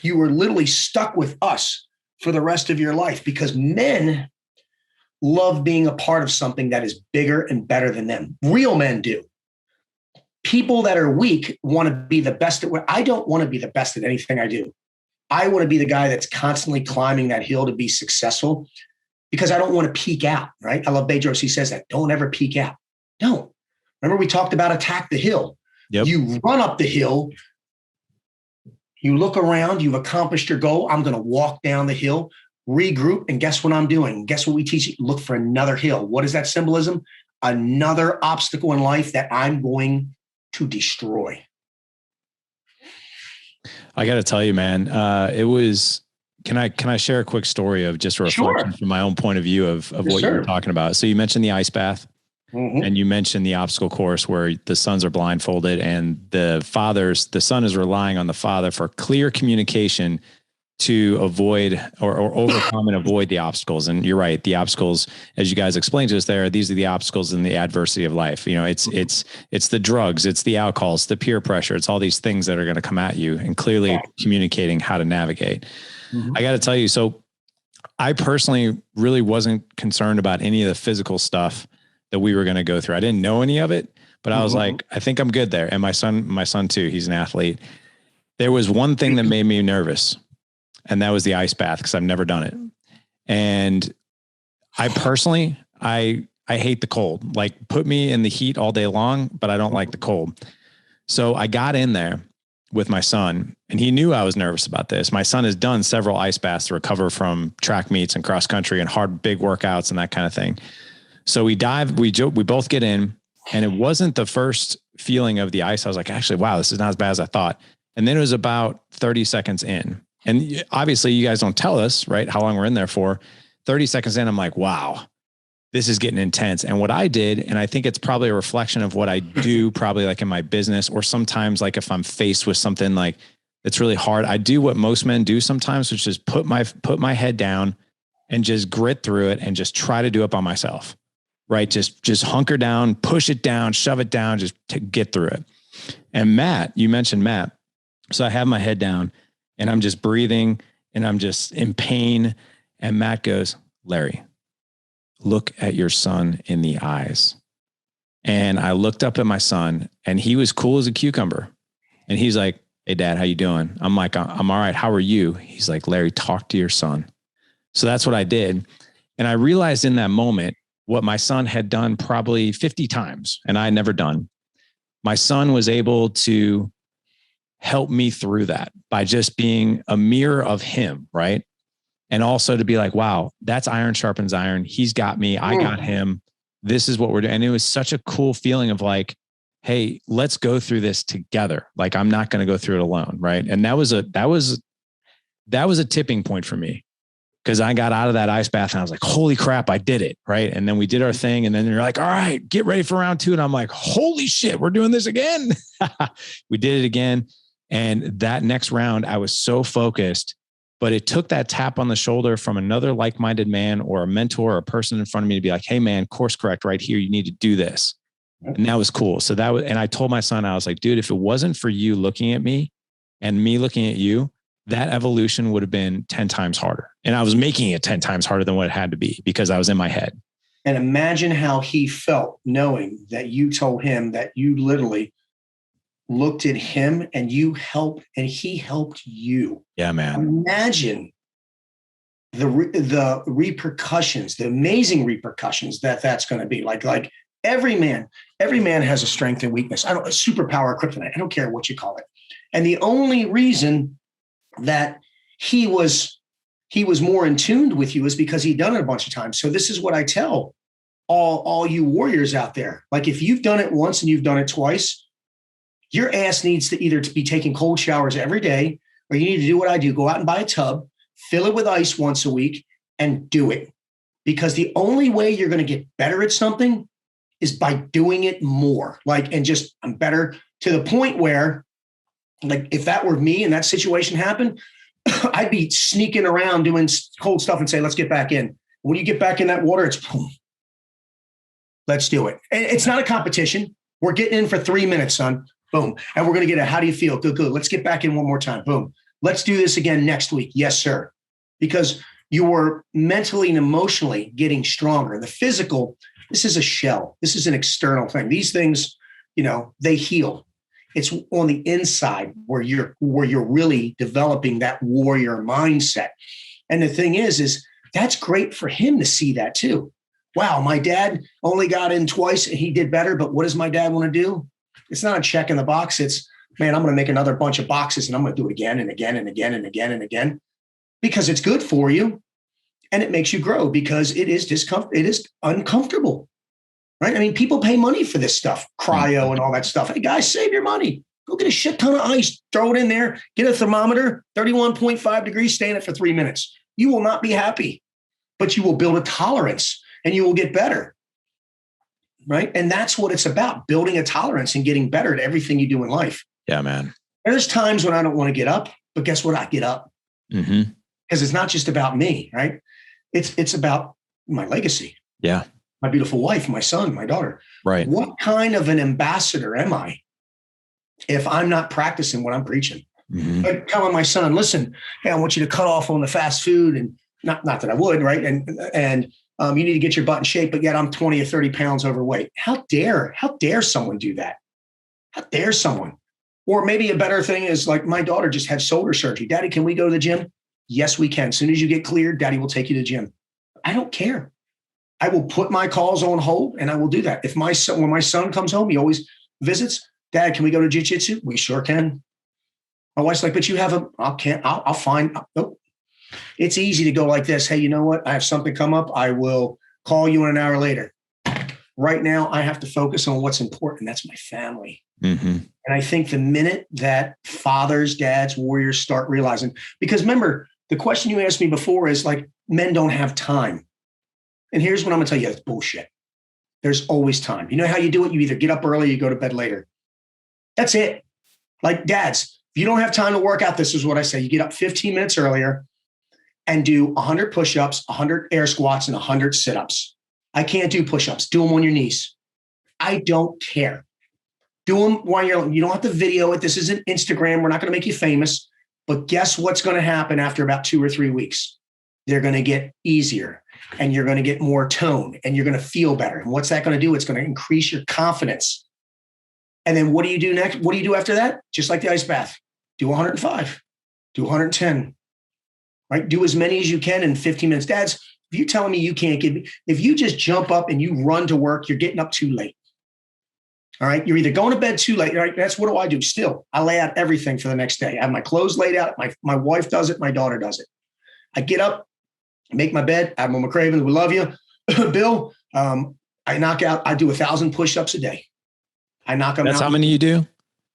You were literally stuck with us for the rest of your life because men love being a part of something that is bigger and better than them. Real men do. people that are weak want to be the best at what I don't want to be the best at anything I do. I want to be the guy that's constantly climbing that hill to be successful because I don't want to peak out, right? I love Bedros. He says that. Don't ever peak out. Don't. Remember we talked about attack the hill. Yep. You run up the hill. You look around. You've accomplished your goal. I'm going to walk down the hill, regroup, and guess what I'm doing? Guess what we teach you? Look for another hill. What is that symbolism? Another obstacle in life that I'm going to destroy. I got to tell you, man, it was, can I share a quick story of just a reflection from my own point of view of what you were talking about? So you mentioned the ice bath and you mentioned the obstacle course where the sons are blindfolded and the son is relying on the father for clear communication to avoid or overcome and avoid the obstacles. And you're right. The obstacles, as you guys explained to us there, these are the obstacles in the adversity of life. You know, it's the drugs, it's the alcohol, it's the peer pressure. It's all these things that are going to come at you and clearly communicating how to navigate. I got to tell you, so I personally really wasn't concerned about any of the physical stuff that we were going to go through. I didn't know any of it, but I was like, I think I'm good there. And my son too, he's an athlete. There was one thing that made me nervous. And that was the ice bath because I've never done it. And I personally, I hate the cold. Like put me in the heat all day long, but I don't like the cold. So I got in there with my son and he knew I was nervous about this. My son has done several ice baths to recover from track meets and cross country and hard, big workouts and that kind of thing. So we both get in and it wasn't the first feeling of the ice. I was like, actually, wow, this is not as bad as I thought. And then it was about 30 seconds in. And obviously you guys don't tell us, right, how long we're in there for. 30 seconds in, I'm like, wow, this is getting intense. And what I did, and I think it's probably a reflection of what I do probably like in my business, or sometimes like if I'm faced with something like that's really hard, I do what most men do sometimes, which is put my head down and just grit through it and just try to do it by myself, right? Just hunker down, push it down, shove it down, just to get through it. And Matt, you mentioned Matt. So I have my head down and I'm just breathing and I'm just in pain. And Matt goes, Larry, look at your son in the eyes. And I looked up at my son and he was cool as a cucumber. And he's like, hey dad, how you doing? I'm like, I'm all right. How are you? He's like, Larry, talk to your son. So that's what I did. And I realized in that moment what my son had done probably 50 times and I had never done. My son was able to help me through that by just being a mirror of him, right? And also to be like, wow, that's iron sharpens iron. He's got me. I got him. This is what we're doing. And it was such a cool feeling of like, hey, let's go through this together. Like, I'm not going to go through it alone. Right. And that was a tipping point for me because I got out of that ice bath and I was like, holy crap, I did it. Right. And then we did our thing. And then you're like, all right, get ready for round 2. And I'm like, holy shit, we're doing this again. We did it again. And that next round, I was so focused, but it took that tap on the shoulder from another like-minded man or a mentor or a person in front of me to be like, hey man, course correct right here. You need to do this. And that was cool. So and I told my son, I was like, dude, if it wasn't for you looking at me and me looking at you, that evolution would have been 10 times harder. And I was making it 10 times harder than what it had to be because I was in my head. And imagine how he felt knowing that you told him that you literally looked at him and you helped and he helped you. Yeah, man. Imagine the repercussions, the amazing repercussions that's going to be. Like every man has a strength and weakness. A superpower, kryptonite. I don't care what you call it. And the only reason that he was more in tune with you is because he'd done it a bunch of times. So this is what I tell all you warriors out there. Like if you've done it once and you've done it twice, your ass needs to either to be taking cold showers every day, or you need to do what I do, go out and buy a tub, fill it with ice once a week and do it. Because the only way you're going to get better at something is by doing it more. I'm better to the point where, like, if that were me and that situation happened, I'd be sneaking around doing cold stuff and say, let's get back in. When you get back in that water, it's boom. Let's do it. And it's not a competition. We're getting in for 3 minutes, son. Boom. And we're going to get how do you feel? Good. Let's get back in one more time. Boom. Let's do this again next week. Yes, sir. Because you were mentally and emotionally getting stronger. The physical, this is a shell. This is an external thing. These things, they heal. It's on the inside where you're really developing that warrior mindset. And the thing is that's great for him to see that too. Wow, my dad only got in twice and he did better. But what does my dad want to do? It's not a check in the box. It's, man, I'm going to make another bunch of boxes and I'm going to do it again and again and again and again and again, because it's good for you and it makes you grow, because it is uncomfortable. Right? I mean, people pay money for this stuff, cryo and all that stuff. Hey, guys, save your money. Go get a shit ton of ice, throw it in there, get a thermometer, 31.5 degrees, stay in it for 3 minutes. You will not be happy, but you will build a tolerance and you will get better. Right? And that's what it's about, building a tolerance and getting better at everything you do in life. Yeah, man. There's times when I don't want to get up, but guess what? I get up. Because it's not just about me, right? It's about my legacy. Yeah. My beautiful wife, my son, my daughter. Right. What kind of an ambassador am I if I'm not practicing what I'm preaching? Like telling my son, listen, hey, I want you to cut off on the fast food, and not that I would, right? And you need to get your butt in shape, but yet I'm 20 or 30 pounds overweight. How dare someone do that? How dare someone? Or maybe a better thing is, like, my daughter just had shoulder surgery. Daddy, can we go to the gym? Yes, we can. As soon as you get cleared, Daddy will take you to the gym. I don't care. I will put my calls on hold and I will do that. When my son comes home, he always visits. Dad, can we go to jiu-jitsu? We sure can. My wife's like, but you have I'll find. Nope. It's easy to go like this. Hey, you know what? I have something come up. I will call you in an hour later. Right now, I have to focus on what's important. That's my family. And I think the minute that fathers, dads, warriors start realizing, because remember, the question you asked me before is like, men don't have time. And here's what I'm going to tell you. It's bullshit. There's always time. You know how you do it? You either get up early, you go to bed later. That's it. Like, dads, if you don't have time to work out, this is what I say. You get up 15 minutes earlier and do 100 push-ups, 100 air squats, and 100 sit-ups. I can't do push-ups. Do them on your knees. I don't care. Do them while you don't have to video it. This isn't Instagram. We're not going to make you famous. But guess what's going to happen after about 2 or 3 weeks? They're going to get easier, and you're going to get more tone, and you're going to feel better. And what's that going to do? It's going to increase your confidence. And then what do you do next? What do you do after that? Just like the ice bath. Do 105. Do 110. Right? Do as many as you can in 15 minutes. Dads, if you're telling me you can't get me, if you just jump up and you run to work, you're getting up too late. All right. You're either going to bed too late. Right? That's what do I do? Still, I lay out everything for the next day. I have my clothes laid out. My wife does it. My daughter does it. I get up, make my bed. Admiral McCraven, we love you. Bill, I knock out, I do 1,000 push-ups a day. I knock them out. That's how many you do?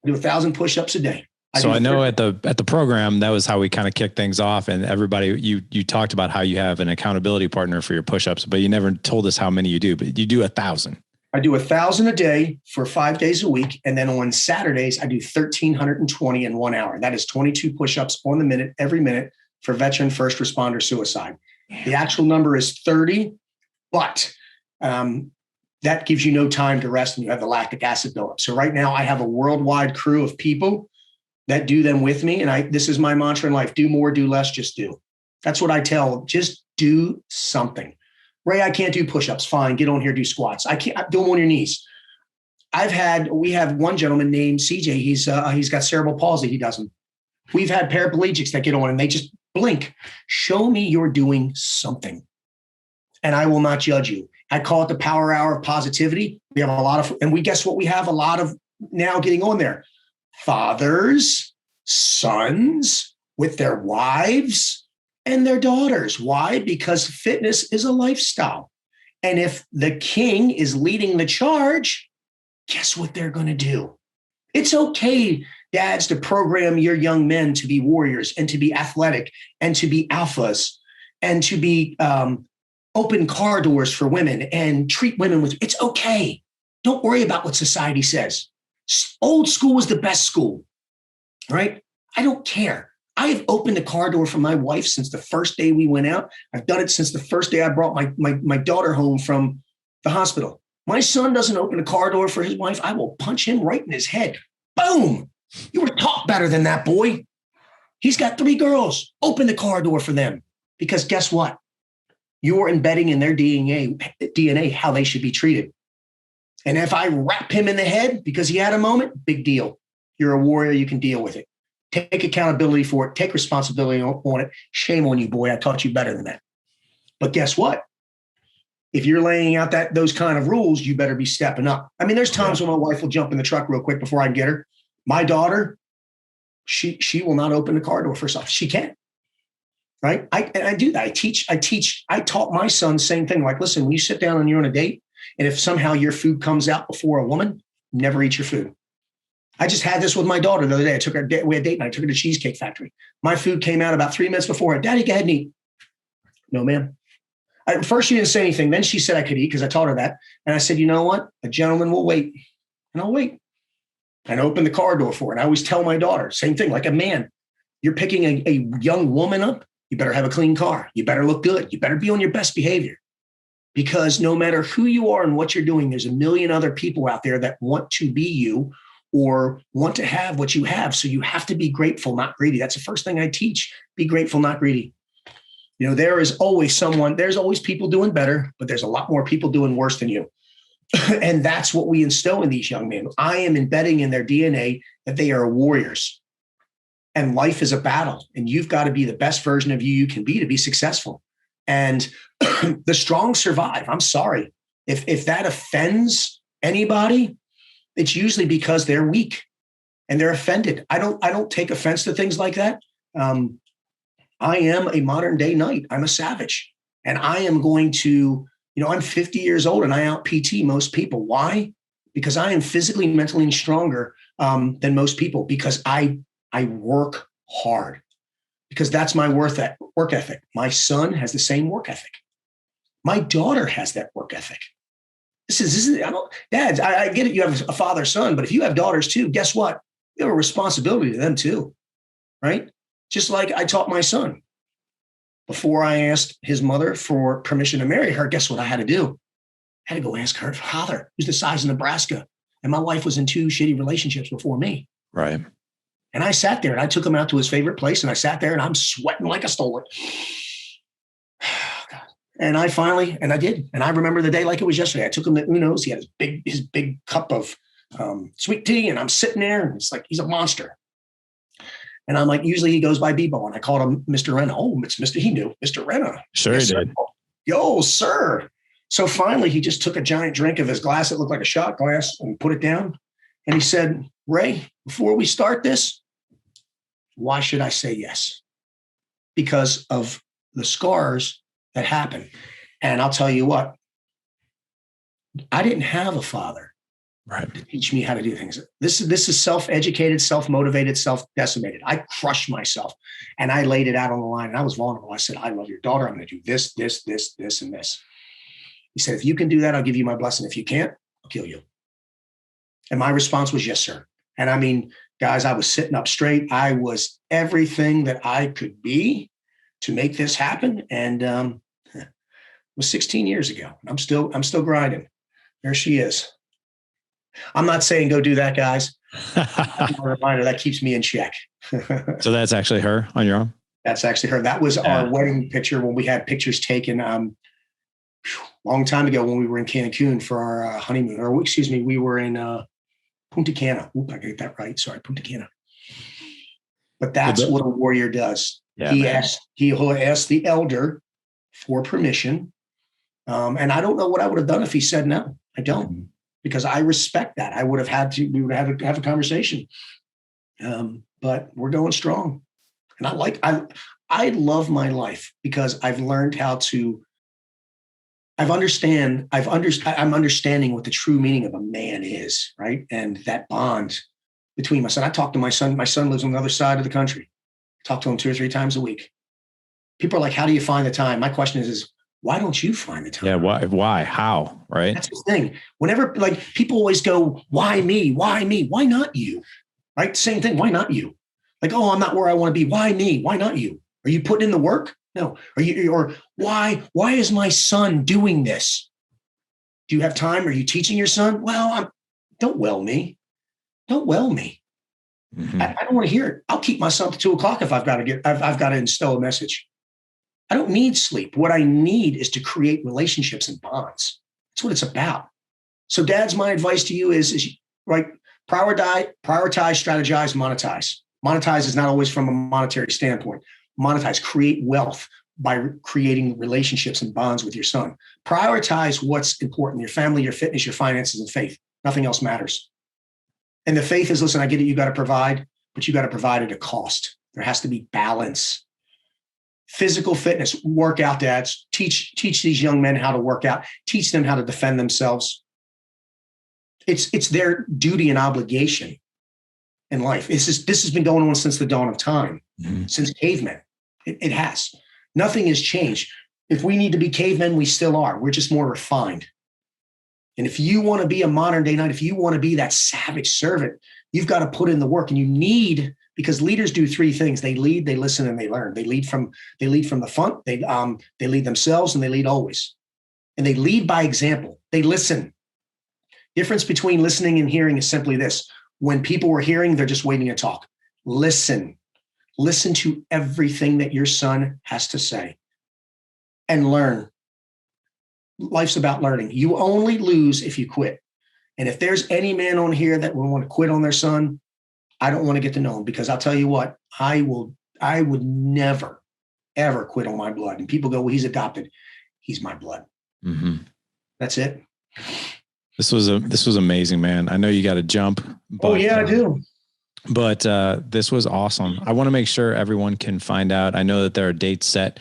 I do 1,000 push-ups a day. I know at the program, that was how we kind of kicked things off. And everybody, you talked about how you have an accountability partner for your push-ups, but you never told us how many you do, but you do 1,000. I do 1,000 a day for 5 days a week. And then on Saturdays, I do 1,320 in 1 hour. That is 22 push-ups on the minute, every minute for veteran first responder suicide. The actual number is 30, but that gives you no time to rest and you have the lactic acid buildup. So right now I have a worldwide crew of people that do them with me. And this is my mantra in life: do more, do less, just do. That's what I tell. Just do something. Ray, I can't do push-ups. Fine. Get on here, do squats. I can't do them on your knees. We have one gentleman named CJ. He's got cerebral palsy. He doesn't. We've had paraplegics that get on and they just blink. Show me you're doing something and I will not judge you. I call it the power hour of positivity. We have a lot of, and guess what? We have a lot of now getting on there. Fathers, sons with their wives and their daughters. Why? Because fitness is a lifestyle. And if the king is leading the charge, guess what they're going to do? It's okay, dads, to program your young men to be warriors and to be athletic and to be alphas and to be open car doors for women and treat women with, it's okay. Don't worry about what society says. Old school was the best school, right? I don't care. I have opened a car door for my wife since the first day we went out. I've done it since the first day I brought my daughter home from the hospital. My son doesn't open a car door for his wife. I will punch him right in his head. Boom. You were taught better than that, boy. He's got 3 girls. Open the car door for them. Because guess what? You're embedding in their DNA how they should be treated. And if I wrap him in the head because he had a moment, big deal. You're a warrior. You can deal with it. Take accountability for it. Take responsibility on it. Shame on you, boy. I taught you better than that. But guess what? If you're laying out those kind of rules, you better be stepping up. I mean, there's times when my wife will jump in the truck real quick before I can get her. My daughter, she will not open the car door for herself. She can't. Right? I do that. I taught my son the same thing. Like, listen, when you sit down and you're on a date, and if somehow your food comes out before a woman, never eat your food. I just had this with my daughter the other day. We had date night. I took her to Cheesecake Factory. My food came out about 3 minutes before it. Daddy, go ahead and eat. No, ma'am. First, she didn't say anything. Then she said I could eat because I taught her that. And I said, you know what? A gentleman will wait. And I'll wait. And I opened the car door for her. And I always tell my daughter, same thing, like a man. You're picking a young woman up. You better have a clean car. You better look good. You better be on your best behavior. Because no matter who you are and what you're doing, there's a million other people out there that want to be you or want to have what you have. So you have to be grateful, not greedy. That's the first thing I teach. Be grateful, not greedy. You know, there's always people doing better, but there's a lot more people doing worse than you. And that's what we instill in these young men. I am embedding in their DNA that they are warriors. And life is a battle. And you've got to be the best version of you can be to be successful. And the strong survive. I'm sorry. If that offends anybody, it's usually because they're weak and they're offended. I don't take offense to things like that. I am a modern day knight. I'm a savage. And I am going to, I'm 50 years old and I out PT most people. Why? Because I am physically, mentally, and stronger than most people because I work hard. Because that's my work ethic. My son has the same work ethic. My daughter has that work ethic. Dads, I get it. You have a father, son, but if you have daughters too, guess what? You have a responsibility to them too, right? Just like I taught my son. Before I asked his mother for permission to marry her, guess what I had to do? I had to go ask her father, who's the size of Nebraska. And my wife was in 2 shitty relationships before me. Right. And I sat there and I took him out to his favorite place and I sat there and I'm sweating like I stole it. And I did. And I remember the day like it was yesterday. I took him to Uno's. He had his big cup of sweet tea and I'm sitting there and it's like, he's a monster. And I'm like, usually he goes by Bebo and I called him Mr. Renna. Oh, it's Mr. He knew, Mr. Renna. Sure yes, he did. Yo, sir. So finally he just took a giant drink of his glass that looked like a shot glass and put it down. And he said, Ray, before we start this, why should I say yes? Because of the scars that happened. And I'll tell you what, I didn't have a father to teach me how to do things. This is self-educated, self-motivated, self-decimated. I crushed myself and I laid it out on the line and I was vulnerable. I said, I love your daughter. I'm going to do this, this, this, this, and this. He said, if you can do that, I'll give you my blessing. If you can't, I'll kill you. And my response was, yes, sir. And I mean, guys, I was sitting up straight. I was everything that I could be to make this happen. And it was 16 years ago. I'm still grinding. There she is. I'm not saying go do that, guys. A reminder that keeps me in check. So that's actually her on your arm? That's actually her. That was our wedding picture when we had pictures taken long time ago when we were in Cancun for our honeymoon. Or excuse me, we were in Punta Cana. Oop, I got that right. Sorry, Punta Cana. But that's what a warrior does. Yeah, he'll ask the elder for permission. And I don't know what I would have done if he said no. I don't, because I respect that. We would have have a conversation. But we're going strong. And I love my life because I've learned how to, I'm understanding what the true meaning of a man is, right? And that bond between my son. I talk to my son. My son lives on the other side of the country. I talk to him 2 or 3 times a week. People are like, how do you find the time? My question is why don't you find the time? Yeah. Why? How? Right. That's the thing. Whenever people always go, why me? Why me? Why not you? Right. Same thing. Why not you? Like, oh, I'm not where I want to be. Why me? Why not you? Are you putting in the work? No. Or why is my son doing this? Do you have time? Are you teaching your son? Well, don't well me. Don't well me. Mm-hmm. I don't want to hear it. I'll keep my son to 2:00 if I've got to instill a message. I don't need sleep. What I need is to create relationships and bonds. That's what it's about. So dads, my advice to you is right. Prioritize, strategize, monetize. Monetize is not always from a monetary standpoint. Monetize, create wealth by creating relationships and bonds with your son. Prioritize what's important, your family, your fitness, your finances, and faith. Nothing else matters. And the faith is, listen, I get it, you got to provide, but you got to provide at a cost. There has to be balance. Physical fitness, workout, dads. Teach these young men how to work out. Teach them how to defend themselves. It's their duty and obligation in life. This has been going on since the dawn of time, since cavemen. It has. Nothing has changed. If we need to be cavemen, we still are. We're just more refined. And if you want to be a modern day knight, if you want to be that savage servant, you've got to put in the work. And you need, because leaders do three things: they lead, they listen, and they learn. They lead from the front. They lead themselves, and they lead always. And they lead by example. They listen. Difference between listening and hearing is simply this: when people are hearing, they're just waiting to talk. Listen to everything that your son has to say, and learn. Life's about learning. You only lose if you quit. And if there's any man on here that will want to quit on their son, I don't want to get to know him, because I'll tell you what, I would never, ever quit on my blood. And people go, well, he's adopted. He's my blood. Mm-hmm. That's it. This was amazing, man. I know you got to jump. But, I do. But this was awesome. I want to make sure everyone can find out. I know that there are dates set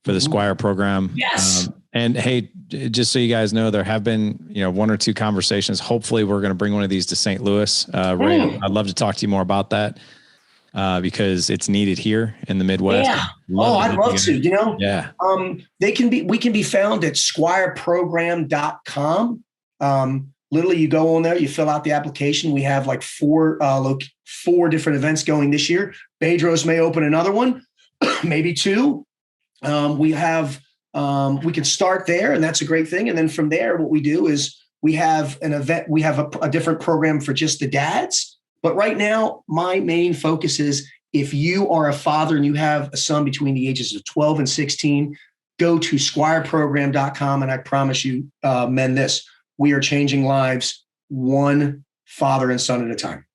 for the Squire program. Yes. And hey, just so you guys know, there have been, one or two conversations. Hopefully we're going to bring one of these to St. Louis. Ray, I'd love to talk to you more about that because it's needed here in the Midwest. Yeah. I'd love to, Yeah. We can be found at squireprogram.com. Literally, you go on there, you fill out the application. We have like four different events going this year. Bedros may open another one, maybe two. We can start there, and that's a great thing. And then from there, what we do is we have an event. We have a different program for just the dads. But right now, my main focus is if you are a father and you have a son between the ages of 12 and 16, go to squireprogram.com. And I promise you, men, this. We are changing lives one father and son at a time.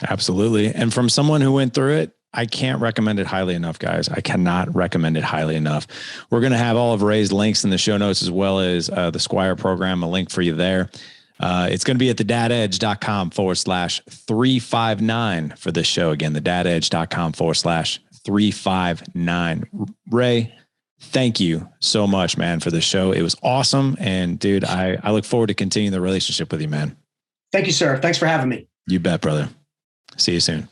Absolutely. And from someone who went through it, I can't recommend it highly enough, guys. I cannot recommend it highly enough. We're going to have all of Ray's links in the show notes, as well as the Squire program, a link for you there. It's going to be at thedadedge.com/359 for this show. Again, thedadedge.com/359. Ray, thank you so much, man, for the show. It was awesome. And dude, I look forward to continuing the relationship with you, man. Thank you, sir. Thanks for having me. You bet, brother. See you soon.